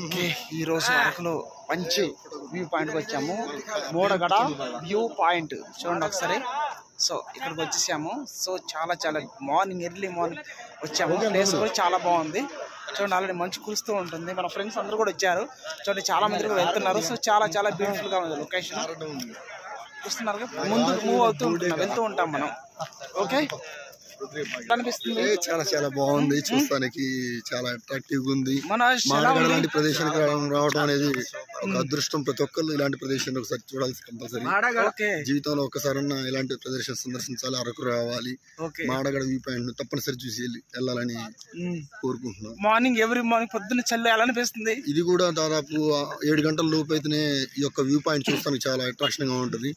Okay, ఈరోజు అరకులో మంచి వ్యూ పాయింట్కి వచ్చాము. మోడగడ వ్యూ పాయింట్ చూడండి ఒకసారి. సో ఇక్కడికి వచ్చేసాము. సో చాలా చాలా మార్నింగ్ ఎర్లీ మార్నింగ్ వచ్చాము. ప్లేస్ కూడా చాలా బాగుంది చూడండి. ఆల్రెడీ మంచు కురుస్తూ ఉంటుంది. మన ఫ్రెండ్స్ అందరూ కూడా వచ్చారు చూడండి. చాలా మంది కూడా వెళ్తున్నారు. సో చాలా చాలా బ్యూటిఫుల్ గా ఉంది లొకేషన్. చూస్తున్నారు, ముందు మూవ్ అవుతూ వెళ్తూ ఉంటాం మనం. ఓకే, అనిపిస్తుంది. చాలా చాలా బాగుంది, చూస్తానికి చాలా అట్రాక్టివ్ గా ఉంది. ఇలాంటి ప్రదేశానికి రావడం అనేది ఒక అదృష్టం. ప్రతి ఒక్కరు ఇలాంటి ప్రదేశాన్ని ఒకసారి చూడాల్సి కంపల్సరీ. జీవితంలో ఒకసారన్నా ఇలాంటి ప్రదేశం సందర్శించాలి. అరకు రావాలి, మాడగడ వ్యూ పాయింట్ తప్పనిసరి చూసి వెళ్ళాలని కోరుకుంటున్నాం. మార్నింగ్ ఎవ్రీ మార్నింగ్ పొద్దున్న చల్లు ఎలా అనిపిస్తుంది. ఇది కూడా దాదాపు 7 గంటల లోపు అయితేనే ఈ యొక్క వ్యూ పాయింట్ చూస్తానికి చాలా అట్రాక్షన్ గా ఉంటుంది.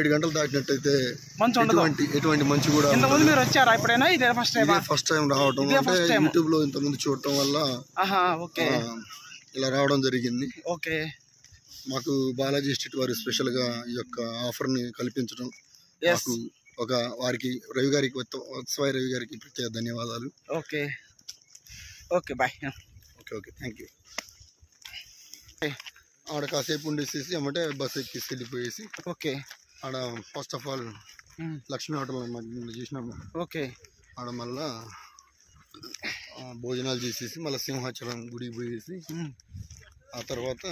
7 గంటలు దాటినట్టయితే ఎటువంటి మంచు కూడా. మీరు వచ్చారా ఎప్పుడైనా? ఇదే ఫస్ట్ టైం రావడం. అంటే యూట్యూబ్ లో ఇంత ముందు చూడటం వల్ల ఇలా రావడం జరిగింది. ఓకే, మాకు బాలాజీ ఎస్టేట్ వారు స్పెషల్ గా ఈ యొక్క ఆఫర్ ని కల్పించడం, మాకు వారికి రవి గారికి రవి గారికి ప్రత్యేక ధన్యవాదాలు. Okay okay, bye. Okay okay, thank you. ఆడ కాసేపు ఉండేసేసి ఏమంటే బస్ ఎక్కి వెళ్ళిపోయేసి. ఓకే, ఆడ first of all Lakshmi hotel చూసినాము. ఓకే, ఆడ మళ్ళా భోజనాలు చేసేసి మళ్ళీ సింహాచలం గుడికి పోయేసి ఆ తర్వాత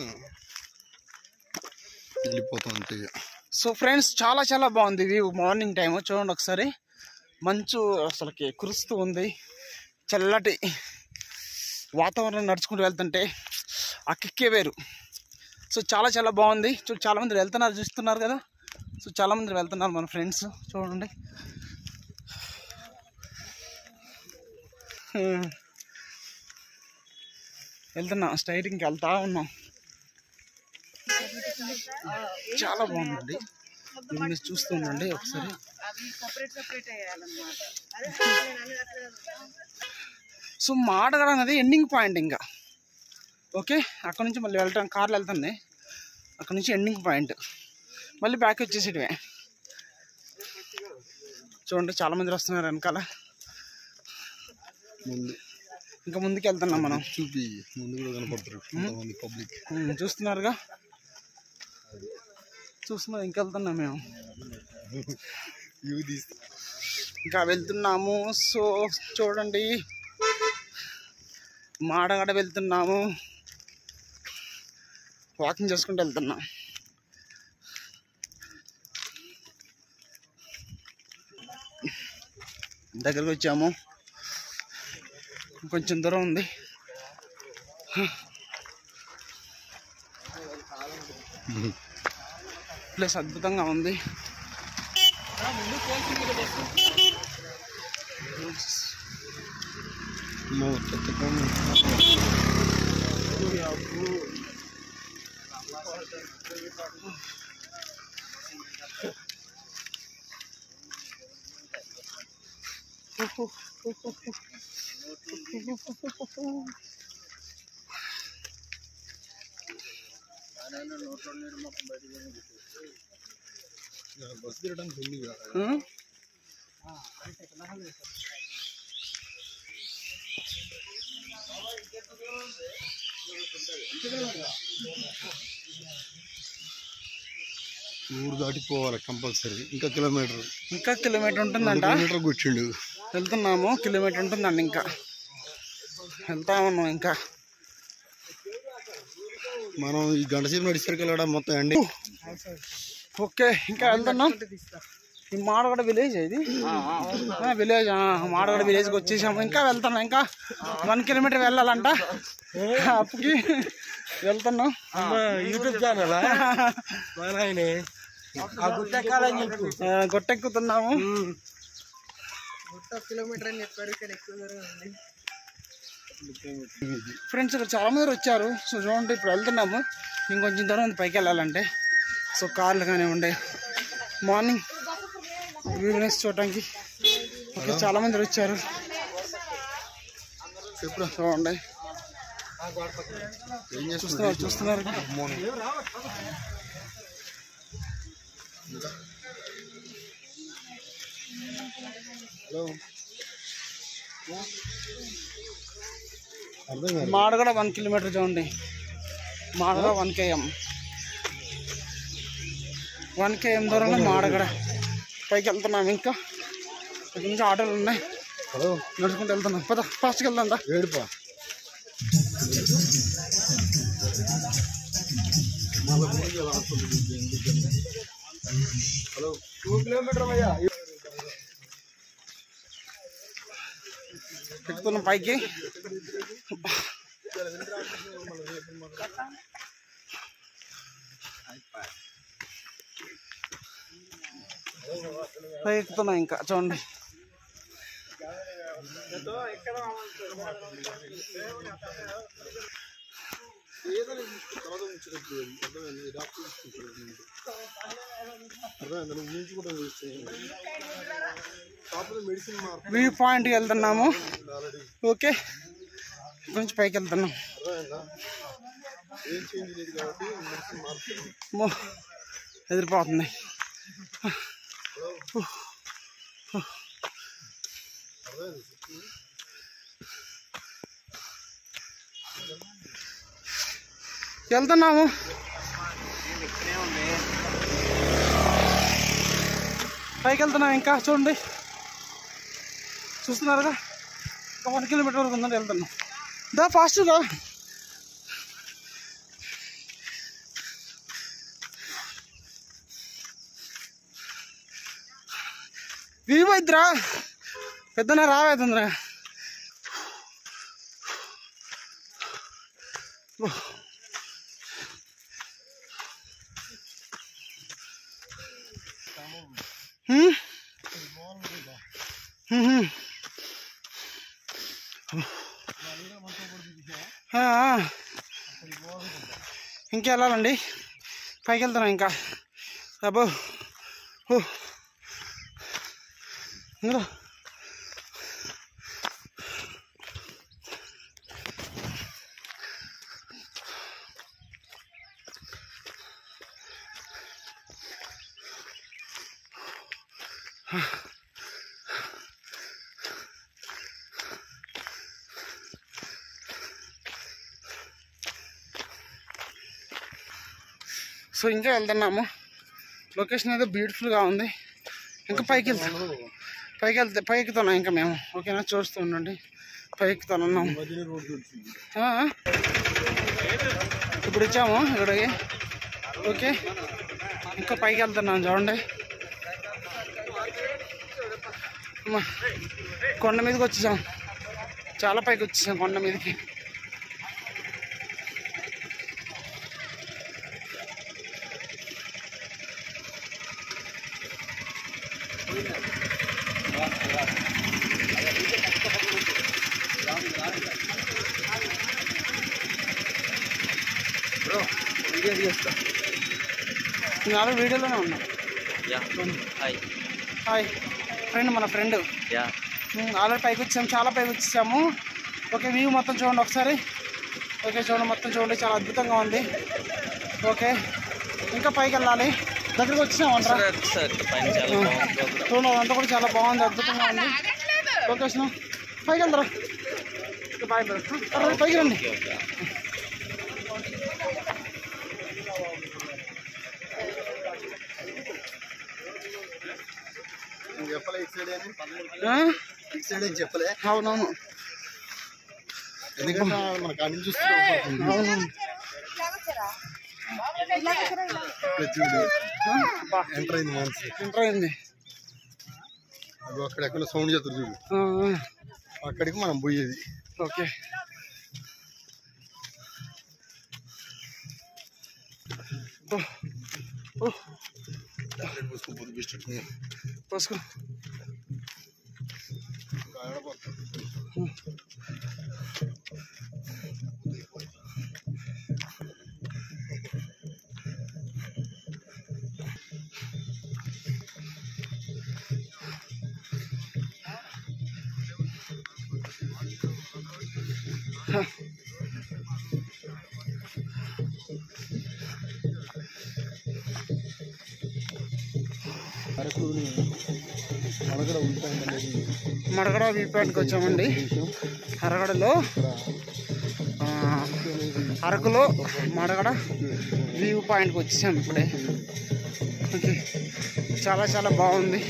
వెళ్ళిపోతాం అంతే. సో ఫ్రెండ్స్, చాలా చాలా బాగుంది వ్యూ. మార్నింగ్ టైం చూడండి ఒకసారి. మంచు అసలుకి కురుస్తూ ఉంది. చల్లటి వాతావరణం నడుచుకుంటూ వెళ్తుంటే ఆ కిక్కే వేరు. సో చాలా చాలా బాగుంది. చాలా మంది వెళ్తున్నారు, చూస్తున్నారు కదా. సో చాలా మంది వెళ్తున్నారు మన ఫ్రెండ్స్ చూడండి. వెళ్తున్నాం, స్ట్రైటింగ్కి వెళ్తా ఉన్నాం. చాలా బాగుందండి. మీరు చూస్తూ ఉండండి ఒకసారి. సో మాడగడ అనేది ఎండింగ్ పాయింట్ ఇంకా. ఓకే, అక్కడ నుంచి మళ్ళీ వెళ్ళటం కార్లు వెళ్తుంది. అక్కడ నుంచి ఎండింగ్ పాయింట్, మళ్ళీ బ్యాక్ వచ్చేసేటివే. చూడండి చాలా మంది వస్తున్నారు వెనకాల. ఇంకా ముందుకు వెళ్తున్నాం మనం. చూస్తున్నారుగా, చూస్తున్నారు. ఇంకా వెళ్తున్నాం మేము, ఇంకా వెళ్తున్నాము. సో చూడండి, మాడగడ వెళ్తున్నాము. వాకింగ్ చేసుకుంటూ వెళ్తున్నాం. దగ్గరకు వచ్చాము, కొంచెం దూరం ఉంది. ప్లేస్ అద్భుతంగా ఉంది. ఊరు దాటిపోవాలి కంపల్సరీ. ఇంకా కిలోమీటర్ ఉంటుందంట. కూర్చుండు వెళ్తున్నాము. కిలోమీటర్ ఉంటుందండి. ఇంకా వెళ్తా ఉన్నాం. ఇంకా మనం ఈ గంట సేపు నడిచేసరికి వెళ్ళడం మొత్తం అండి. ఓకే, ఇంకా వెళ్తున్నాం. ఈ మాడగడ విలేజ్, ఇది విలేజ్. మాడగడ విలేజ్కి వచ్చేసాము. ఇంకా వెళ్తున్నాం. ఇంకా 1 కిలోమీటర్ వెళ్ళాలంట. అప్పటికి వెళ్తున్నాం. YouTube channel గొట్టెక్కుతున్నాము. ఫ్రెండ్స్ ఇక్కడ చాలా మంది వచ్చారు. సో చూడండి, ఇప్పుడు వెళ్తున్నాము. ఇంకొంచెం దూరం ఉంది పైకి వెళ్ళాలంటే. సో కార్లు కానివ్వండి, మార్నింగ్ వ్యూనెస్ చూడటానికి ఓకే చాలా మంది వచ్చారు. చూడండి, చూస్తున్నారు. మాడగడ 1 కిలోమీటర్ చూడండి. మాడగడ 1 km 1 km దూరంలో మాడగడ పైకి వెళ్తున్నాం. ఇంకా ఇక్కడ నుంచి ఆటోలు ఉన్నాయి, నడుచుకుంటూ వెళ్తున్నాం. పద ఫాస్ట్కి వెళ్దాం. ఏడుపా హలో 2 కిలోమీటర్ అయ్యా ఎక్కుతున్నాం పైకి. పై ఎక్కుతున్నాం ఇంకా చూడండి. వ్యూ పాయింట్కి వెళ్తున్నాము. ఓకే, కొంచెం పైకి వెళ్తున్నాం. ఎదిరిపోతుంది. వెళ్తున్నాము. పైకి వెళ్తున్నాం. ఇంకా చూడండి, చూస్తున్నారుగా, ఇంకా 1 కిలోమీటర్ వరకు ఉందని వెళ్తున్నాం. దా ఫాస్ట్ రా. వీవైద్రా పెద్దనా రావేతుందిరా. ఇంకా వెళ్ళాలండి, పైకి వెళ్తున్నాం. ఇంకా అబ్బో ఇంకా సో ఇంకా వెళ్తున్నాము. లొకేషన్ అయితే బ్యూటిఫుల్గా ఉంది. ఇంకా పైకి ఎక్కుతున్నాం ఇంకా మేము. ఓకేనా, చూస్తూ ఉండండి. పైకెక్కుతున్నాం. ఇప్పుడు వచ్చాము ఇక్కడికి. ఓకే, ఇంకా పైకి వెళ్తున్నాం. చూడండి, కొండ మీదకి వచ్చేసాం. చాలా పైకి వచ్చేసాం కొండ మీదకి. నేను వీడియోలోనే ఉన్నా. హాయ్ ఫ్రెండ్, మన ఫ్రెండ్. ఆల్రెడీ పైకి వచ్చాము, చాలా పైకి వచ్చేసాము. ఓకే, వ్యూ మొత్తం చూడండి ఒకసారి. ఓకే, చూడండి, మొత్తం చూడండి, చాలా అద్భుతంగా ఉంది. ఓకే, ఇంకా పైకి వెళ్ళాలి. దగ్గరికి వచ్చాము అంటారా. చూడండి, అదంతా కూడా చాలా బాగుంది, అద్భుతంగా ఉంది లొకేషన్. పైకి వెళ్తారా, పైకి రండి. చెప్పలే. అవునవును, ఎందుకంటే మన కాడి నుంచి చూస్తున్నాం. ఎంటర్ అయింది మనసు, ఎంటర్ అయింది. అది అక్కడెక్కడ సౌండ్ చేస్తారు చూడు, అక్కడికి మనం పోయేది. ఓకే, పోసుకో. మడగడ వ్యూ పాయింట్కి వచ్చామండి. అరగడలో అరకులో మాడగడ వ్యూ పాయింట్కి వచ్చేసాం ఇప్పుడే. ఓకే, చాలా చాలా బాగుంది.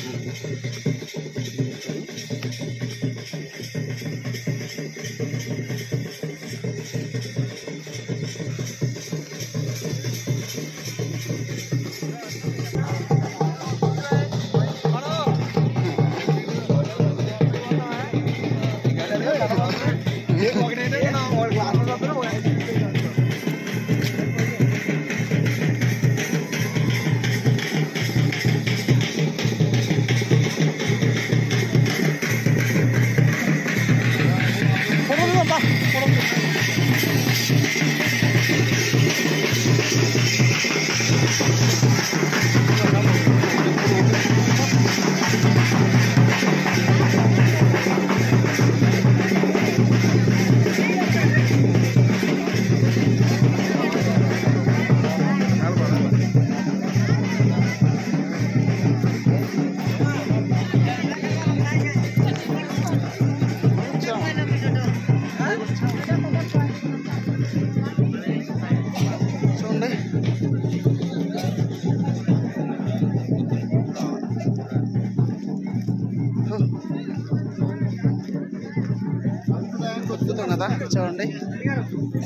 కదా చూడండి,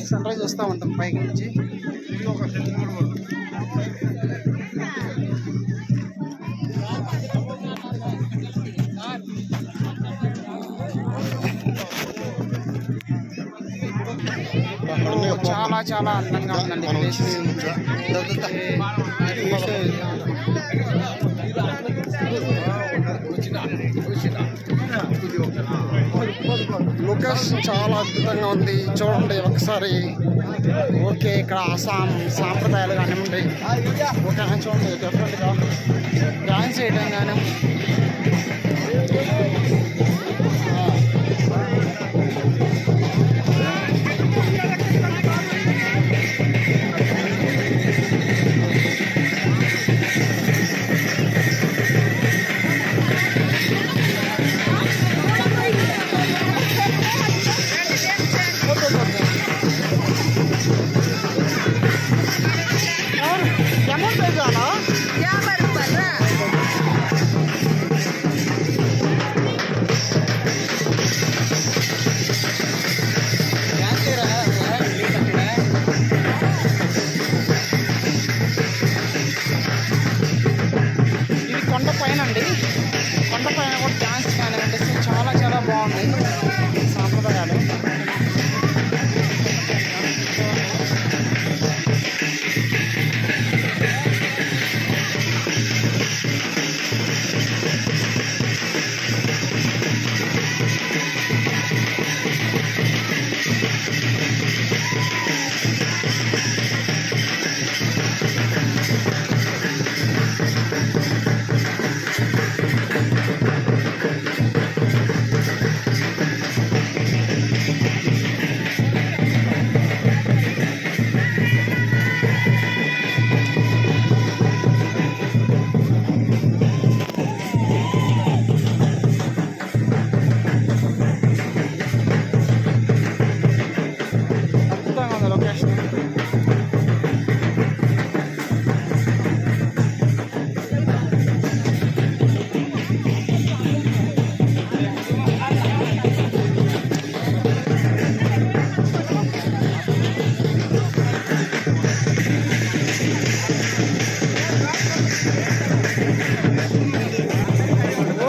సన్ రైజ్ వస్తూ ఉంటాం పైకి నుంచి. చాలా చాలా అందంగా ఉందండి ప్లేస్. లొకేషన్ చాలా అద్భుతంగా ఉంది, చూడండి ఒకసారి. ఓకే, ఇక్కడ ఆసాం సాంప్రదాయాలు కానివ్వండి, ఓకేనా చూడండి, డిఫరెంట్గా డాన్స్ చేయడం కానీ. కొండపైన కూడా డాన్స్ కానివ్వండి, చాలా చాలా బాగుంది సాంప్రదాయాలు.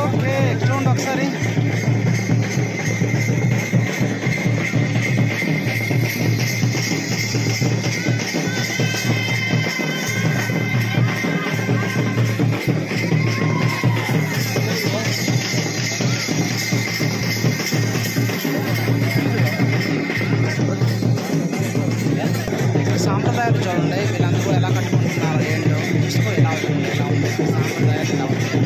ఓకే, చూడండి ఒకసారి. సాంప్రదాయాలు చూడండి, వీళ్ళందరూ ఎలా కట్టుకుంటున్నారు ఏంటో చూసుకో. ఎలా ఉంటుంది, ఎలా ఉంది సాంప్రదాయాలు, ఎలా ఉంటుంది.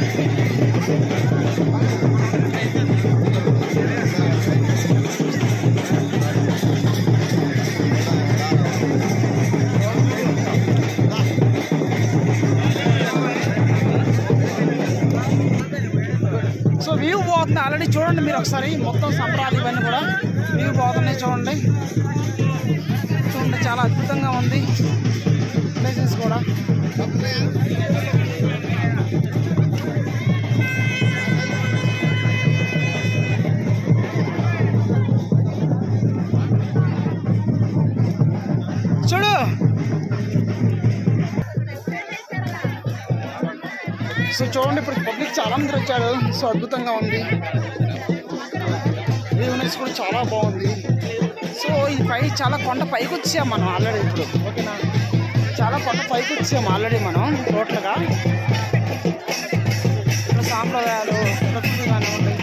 సో వ్యూ బాగుంది ఆల్రెడీ, చూడండి మీరు ఒకసారి. మొత్తం సంబరాలు ఇవన్నీ కూడా వ్యూ బాగున్నాయి చూడండి. చూడండి. చాలా అద్భుతంగా ఉంది ప్లేసెస్ కూడా. చూడు సో చూడండి, ఇప్పుడు పబ్లిక్ చాలా మంది వచ్చారు. సో అద్భుతంగా ఉంది, వ్యూనెస్ కూడా చాలా బాగుంది. సో ఈ పై చాలా కొండ పైకి వచ్చాం మనం ఆల్రెడీ ఇప్పుడు. ఓకేనా, చాలా కొండ పైకి వచ్చాం ఆల్రెడీ మనం టోటల్గా. ఇక్కడ సాంప్రదాయాలు ప్రకృతి కానివ్వండి,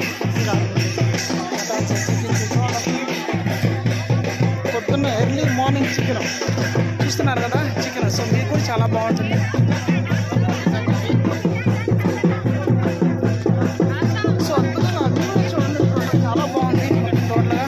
పొద్దున్న ఎర్లీ మార్నింగ్ చికెన్ చూస్తున్నారు కదా, చికెన్. సో మీకు కూడా చాలా బాగుంటుంది. సో అద్భుతంగా అద్భుతంగా చూడండి, చాలా బాగుంది టోటల్గా.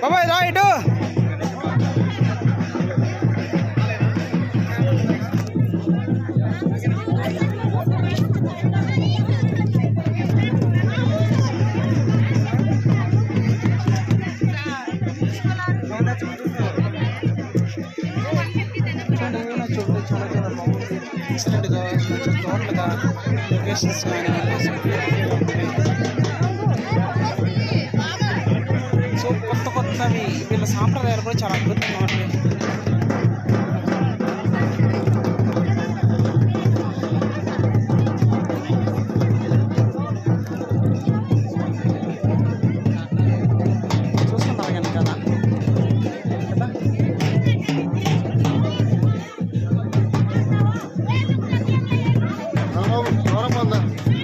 బాబాయ్ రా ఇటు. చూడండి, చాలా చాలా బాగుంది. ఎక్సలెంట్గా టోటల్గా లొకేషన్స్ కానీ. సో కొత్త కొత్తవి వీళ్ళ సాంప్రదాయాలు కూడా చాలా అద్భుతంగా ఉంటాయి. చూస్తున్నాం కనుక కదా.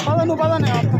పద నువ్వు పద, నేను వస్తా.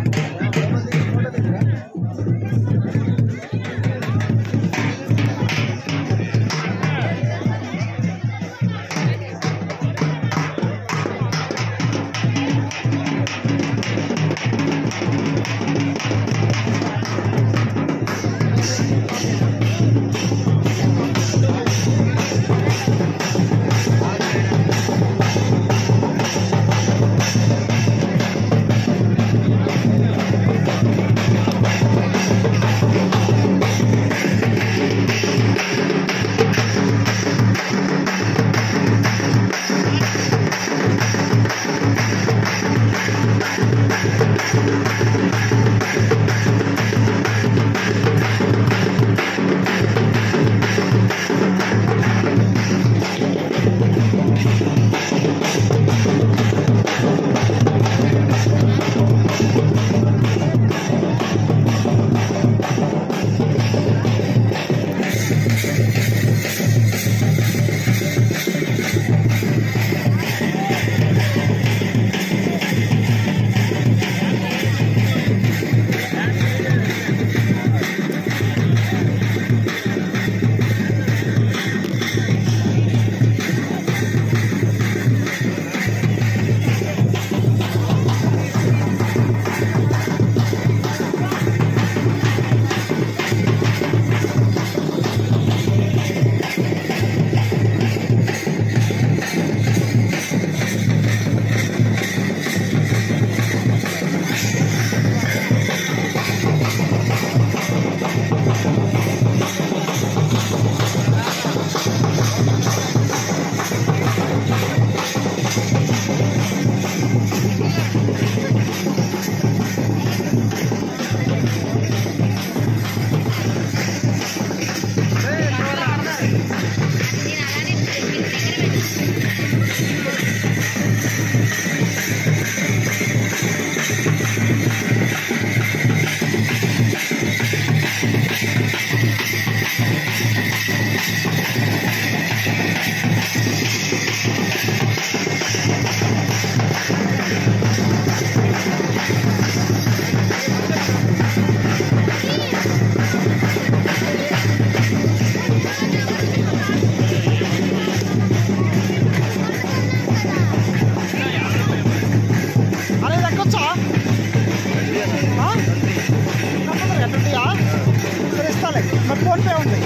ఫోన్పే ఉంది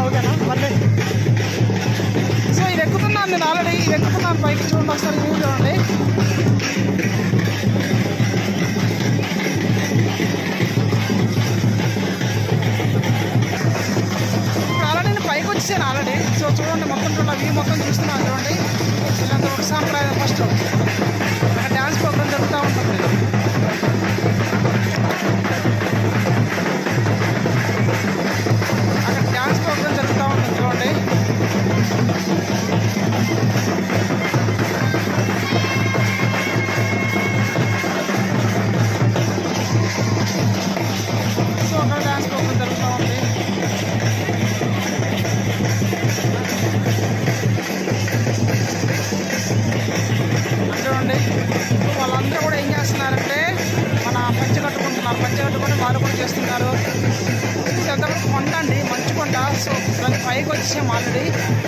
ఓకేనా మళ్ళీ. సో ఇది ఎక్కుతున్నాను నేను ఆల్రెడీ, ఇది ఎక్కుతున్నాను పైకి. చూడండి ఒకసారి వ్యూ చూడండి. ఇప్పుడు ఆల్రెడీ నేను పైకి వచ్చేసాను ఆల్రెడీ. సో చూడండి మొత్తం చూడండి వ్యూ మొత్తం చూస్తున్నాను చూడండి. ఇలాంటి ఒక సాంప్రదాయం ఫస్ట్ అక్కడ డ్యాన్స్ ప్రోగ్రామ్ జరుగుతూ ఉంటుంది. అక్కడ డ్యాన్స్ ప్రోగ్రామ్ జరుగుతూ ఉంటుంది చూడండి. సో అక్కడ డ్యాన్స్ ప్రోగ్రామ్ జరుగుతూ ఉంది. చూడండి వాళ్ళందరూ కూడా ఏం చేస్తున్నారంటే మన పంచె కట్టుకుంటున్నారు. పంచె కట్టుకొని వాళ్ళు కూడా చేస్తున్నారు. ఇదంతా కొండ అండి, మంచు కొండ. సో దాని పైకి వచ్చేసాము ఆల్రెడీ.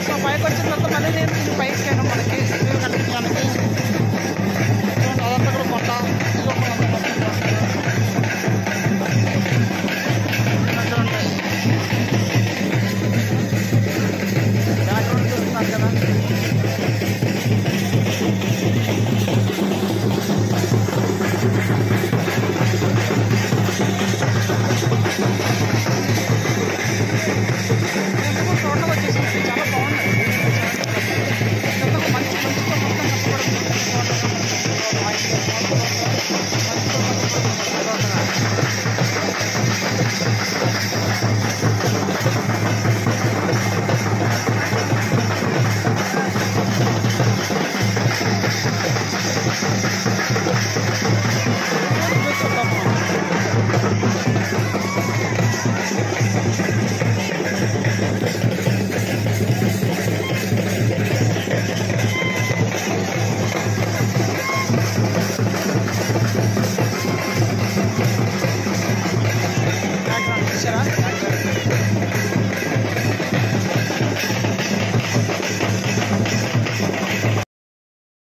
సో పైకి వచ్చిన తర్వాత మళ్ళీ నేను పైకి మనకి